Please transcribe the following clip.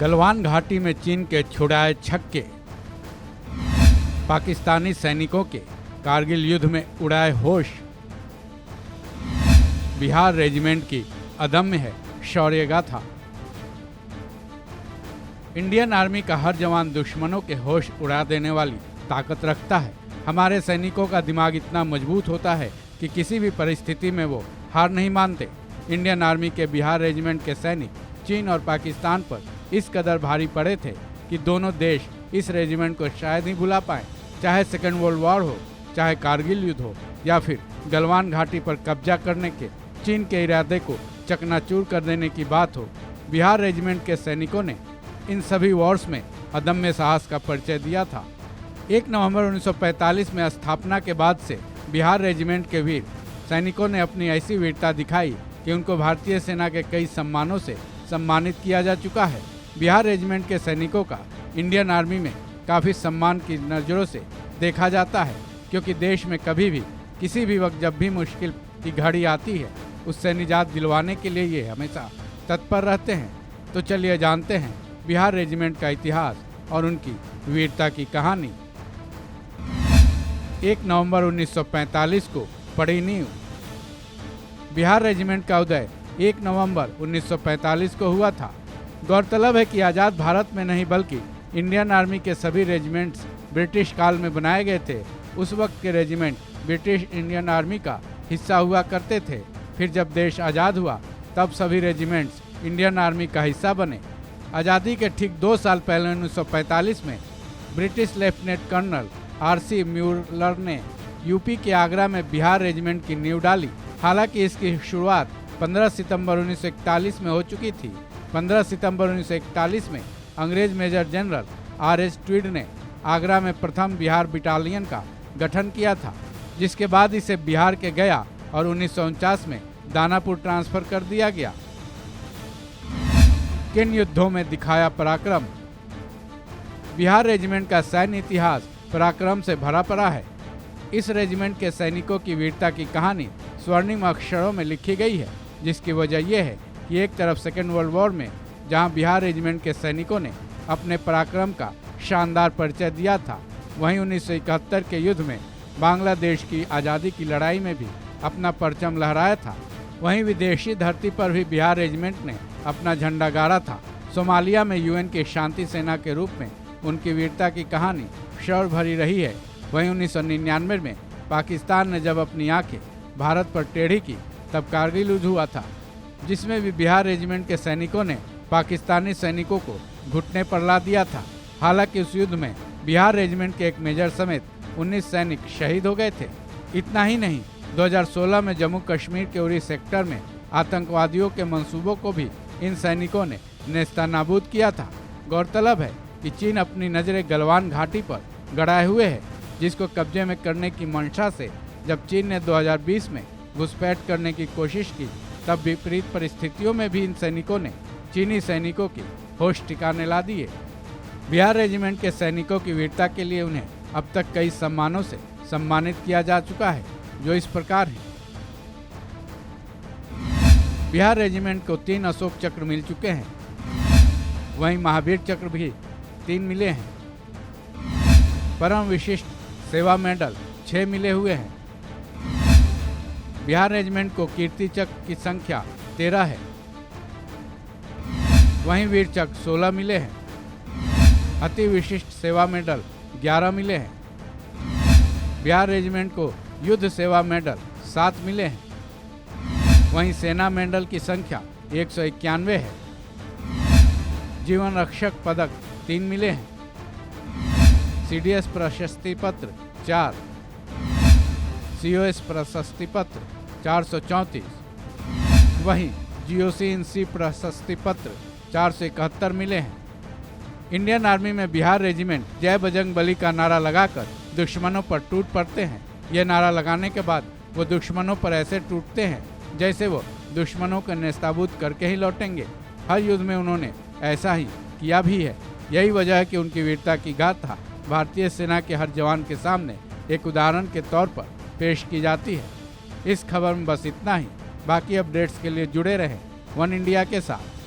गलवान घाटी में चीन के छुड़ाए छक्के, पाकिस्तानी सैनिकों के कारगिल युद्ध में उड़ाए होश। बिहार रेजिमेंट की अदम्य है शौर्य गाथा। इंडियन आर्मी का हर जवान दुश्मनों के होश उड़ा देने वाली ताकत रखता है। हमारे सैनिकों का दिमाग इतना मजबूत होता है कि किसी भी परिस्थिति में वो हार नहीं मानते। इंडियन आर्मी के बिहार रेजिमेंट के सैनिक चीन और पाकिस्तान पर इस कदर भारी पड़े थे कि दोनों देश इस रेजिमेंट को शायद ही भुला पाए। चाहे सेकेंड वर्ल्ड वॉर हो, चाहे कारगिल युद्ध हो, या फिर गलवान घाटी पर कब्जा करने के चीन के इरादे को चकनाचूर कर देने की बात हो, बिहार रेजिमेंट के सैनिकों ने इन सभी वॉर्स में अदम्य साहस का परिचय दिया था। 1 नवंबर 1945 में स्थापना के बाद से बिहार रेजिमेंट के वीर सैनिकों ने अपनी ऐसी वीरता दिखाई कि उनको भारतीय सेना के कई सम्मानों से सम्मानित किया जा चुका है। बिहार रेजिमेंट के सैनिकों का इंडियन आर्मी में काफ़ी सम्मान की नज़रों से देखा जाता है, क्योंकि देश में कभी भी किसी भी वक्त जब भी मुश्किल की घड़ी आती है उससे निजात दिलवाने के लिए ये हमेशा तत्पर रहते हैं। तो चलिए जानते हैं बिहार रेजिमेंट का इतिहास और उनकी वीरता की कहानी। 1 नवंबर 1945 को पड़ी नींव। बिहार रेजिमेंट का उदय 1 नवंबर 1945 को हुआ था। गौरतलब है कि आज़ाद भारत में नहीं बल्कि इंडियन आर्मी के सभी रेजिमेंट्स ब्रिटिश काल में बनाए गए थे। उस वक्त के रेजिमेंट ब्रिटिश इंडियन आर्मी का हिस्सा हुआ करते थे। फिर जब देश आज़ाद हुआ तब सभी रेजिमेंट्स इंडियन आर्मी का हिस्सा बने। आज़ादी के ठीक 2 साल पहले 1945 में British lieutenant colonel R C. Muller ने यूपी के आगरा में बिहार रेजिमेंट की नींव डाली। हालांकि इसकी शुरुआत 15 सितंबर 1941 में हो चुकी थी। 15 सितंबर 1941 में अंग्रेज मेजर जनरल R.H. ट्वीड ने आगरा में प्रथम बिहार बटालियन का गठन किया था, जिसके बाद इसे बिहार के गया और 1949 में दानापुर ट्रांसफर कर दिया गया। किन युद्धों में दिखाया पराक्रम? बिहार रेजिमेंट का सैन्य इतिहास पराक्रम से भरा पड़ा है। इस रेजिमेंट के सैनिकों की वीरता की कहानी स्वर्णिम अक्षरों में लिखी गई है, जिसकी वजह यह है कि एक तरफ सेकेंड वर्ल्ड वॉर में जहां बिहार रेजिमेंट के सैनिकों ने अपने पराक्रम का शानदार परिचय दिया था, वहीं 1971 के युद्ध में बांग्लादेश की आज़ादी की लड़ाई में भी अपना परचम लहराया था। वहीं विदेशी धरती पर भी बिहार रेजिमेंट ने अपना झंडा गाड़ा था। सोमालिया में यूएन की शांति सेना के रूप में उनकी वीरता की कहानी शौर्य भरी रही है। वहीं 1999 में पाकिस्तान ने जब अपनी आंखें भारत पर टेढ़ी की तब कारगिल युद्ध हुआ था, जिसमें भी बिहार रेजिमेंट के सैनिकों ने पाकिस्तानी सैनिकों को घुटने पर ला दिया था। हालांकि उस युद्ध में बिहार रेजिमेंट के एक मेजर समेत 19 सैनिक शहीद हो गए थे। इतना ही नहीं, 2016 में जम्मू कश्मीर के उरी सेक्टर में आतंकवादियों के मंसूबों को भी इन सैनिकों ने नेस्तनाबूद किया था। गौरतलब है कि चीन अपनी नज़रें गलवान घाटी पर गड़ाए हुए है, जिसको कब्जे में करने की मंशा से जब चीन ने 2020 में घुसपैठ करने की कोशिश की, तब विपरीत परिस्थितियों में भी इन सैनिकों ने चीनी सैनिकों की होश ठिकाने ला दिए। बिहार रेजिमेंट के सैनिकों की वीरता के लिए उन्हें अब तक कई सम्मानों से सम्मानित किया जा चुका है, जो इस प्रकार है। बिहार रेजिमेंट को 3 अशोक चक्र मिल चुके हैं। वहीं महावीर चक्र भी 3 मिले हैं। परम विशिष्ट सेवा मेडल 6 मिले हुए हैं। बिहार रेजिमेंट को कीर्ति चक्र की संख्या 13 है। वहीं वीर चक्र 16 मिले हैं। अति विशिष्ट सेवा मेडल 11 मिले हैं। बिहार रेजिमेंट को युद्ध सेवा मेडल 7 मिले हैं। वहीं सेना मेडल की संख्या 191 है। जीवन रक्षक पदक 3 मिले हैं। CDS प्रशस्ति पत्र 4, COS प्रशस्ति पत्र 434, वहीं GOC-in-C प्रशस्ति पत्र 471 मिले हैं। इंडियन आर्मी में बिहार रेजिमेंट जय बजरंग बली का नारा लगाकर दुश्मनों पर टूट पड़ते हैं। यह नारा लगाने के बाद वो दुश्मनों पर ऐसे टूटते हैं जैसे वो दुश्मनों को नेस्ताबूद करके ही लौटेंगे। हर युद्ध में उन्होंने ऐसा ही किया भी है। यही वजह है कि उनकी वीरता की गाथा भारतीय सेना के हर जवान के सामने एक उदाहरण के तौर पर पेश की जाती है। इस खबर में बस इतना ही। बाकी अपडेट्स के लिए जुड़े रहें वन इंडिया के साथ।